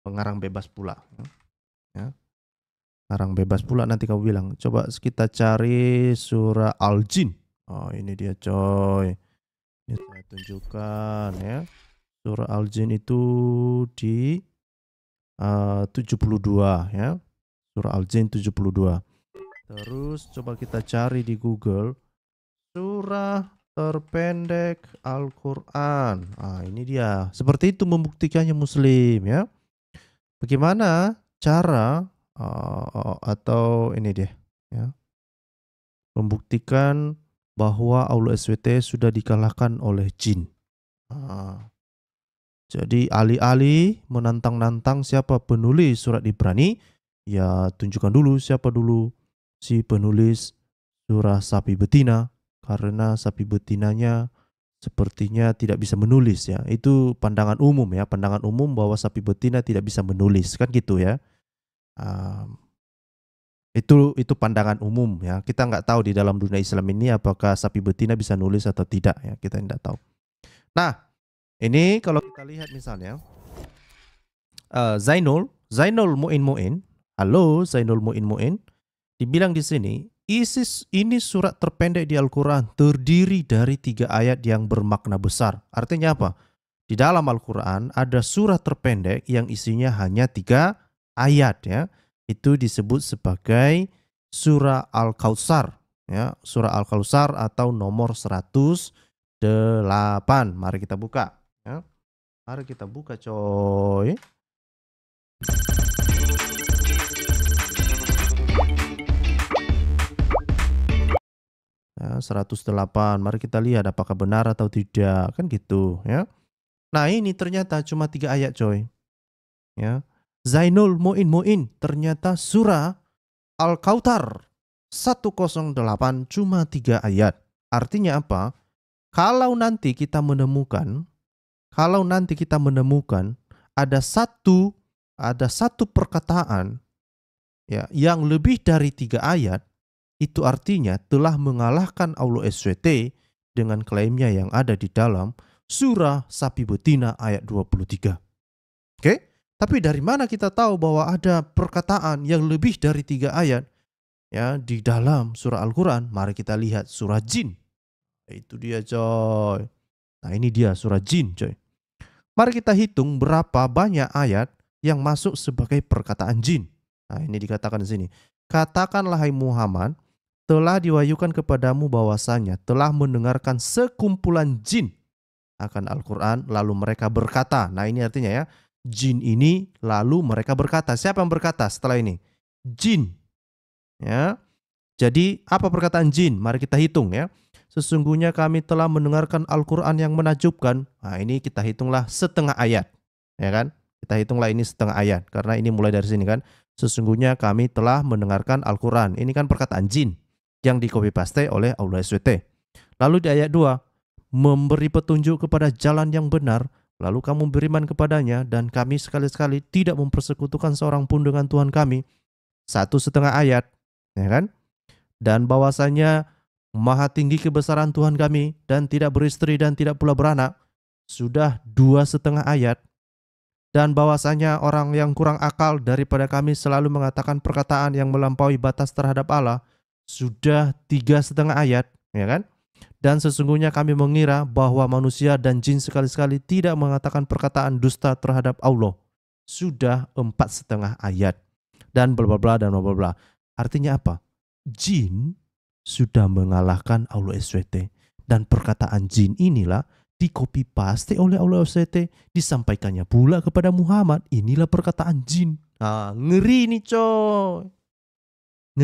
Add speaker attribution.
Speaker 1: pengarang bebas pula. Ya. Pengarang bebas pula nanti kamu bilang. Coba kita cari surah Al-Jin. Oh ini dia coy. Ini saya tunjukkan ya. Surah Al-Jin itu di 72 ya. Surah Al-Jin 72. Terus coba kita cari di Google surah terpendek Al-Quran. Ini dia. Seperti itu membuktikannya Muslim ya. Bagaimana cara atau ini dia ya. Membuktikan bahwa Allah SWT sudah dikalahkan oleh jin. Jadi alih-alih menantang-nantang siapa penulis surat Ibrani, ya tunjukkan dulu siapa dulu si penulis surah sapi betina, karena sapi betinanya sepertinya tidak bisa menulis ya. Itu pandangan umum ya, pandangan umum bahwa sapi betina tidak bisa menulis, kan gitu ya. Itu pandangan umum ya. Kita nggak tahu di dalam dunia Islam ini apakah sapi betina bisa nulis atau tidak ya, kita tidak tahu. Nah, ini kalau kita lihat misalnya Zainul Muin, halo Zainul Muin, dibilang di sini, ini surat terpendek di Al-Quran terdiri dari 3 ayat yang bermakna besar. Artinya apa? Di dalam Al-Quran ada surat terpendek yang isinya hanya 3 ayat ya. Itu disebut sebagai surah Al-Kautsar ya, surah Al-Kautsar atau nomor 108. Mari kita buka ya. Mari kita buka coy. Ya, 108. Mari kita lihat apakah benar atau tidak, kan gitu ya. Nah, ini ternyata cuma 3 ayat coy. Ya. Zainul Muin ternyata surah Al-Kautsar 108 cuma 3 ayat. Artinya apa? Kalau nanti kita menemukan ada satu perkataan ya yang lebih dari 3 ayat, itu artinya telah mengalahkan Allah SWT dengan klaimnya yang ada di dalam surah sapi betina ayat 23. Oke? Tapi dari mana kita tahu bahwa ada perkataan yang lebih dari 3 ayat ya di dalam surah Al-Quran? Mari kita lihat surah Jin. Itu dia coy. Nah ini dia surah Jin coy. Mari kita hitung berapa banyak ayat yang masuk sebagai perkataan jin. Nah ini dikatakan di sini. Katakanlah hai Muhammad, telah diwahyukan kepadamu bahwasanya telah mendengarkan sekumpulan jin akan Al-Quran, lalu mereka berkata. Nah ini artinya ya, jin ini lalu mereka berkata. Siapa yang berkata setelah ini? Jin. Ya. Jadi apa perkataan jin? Mari kita hitung ya. Sesungguhnya kami telah mendengarkan Al-Quran yang menakjubkan. Nah ini kita hitunglah setengah ayat. Ya kan? Kita hitunglah ini setengah ayat. Karena ini mulai dari sini kan. Sesungguhnya kami telah mendengarkan Al-Quran. Ini kan perkataan jin yang di copy paste oleh Allah SWT. Lalu di ayat 2. Memberi petunjuk kepada jalan yang benar, lalu kamu beriman kepadanya, dan kami sekali-sekali tidak mempersekutukan seorang pun dengan Tuhan kami. 1,5 ayat, ya kan? Dan bahwasanya maha tinggi kebesaran Tuhan kami, dan tidak beristri dan tidak pula beranak. Sudah 2,5 ayat. Dan bahwasanya orang yang kurang akal daripada kami selalu mengatakan perkataan yang melampaui batas terhadap Allah. Sudah 3,5 ayat, ya kan? Dan sesungguhnya kami mengira bahwa manusia dan jin sekali-sekali tidak mengatakan perkataan dusta terhadap Allah. Sudah 4,5 ayat. Dan bla bla bla dan bla bla bla. Artinya apa? Jin sudah mengalahkan Allah SWT. Dan perkataan jin inilah di copy paste oleh Allah SWT. Disampaikannya pula kepada Muhammad. Inilah perkataan jin. Nah, ngeri nih coy.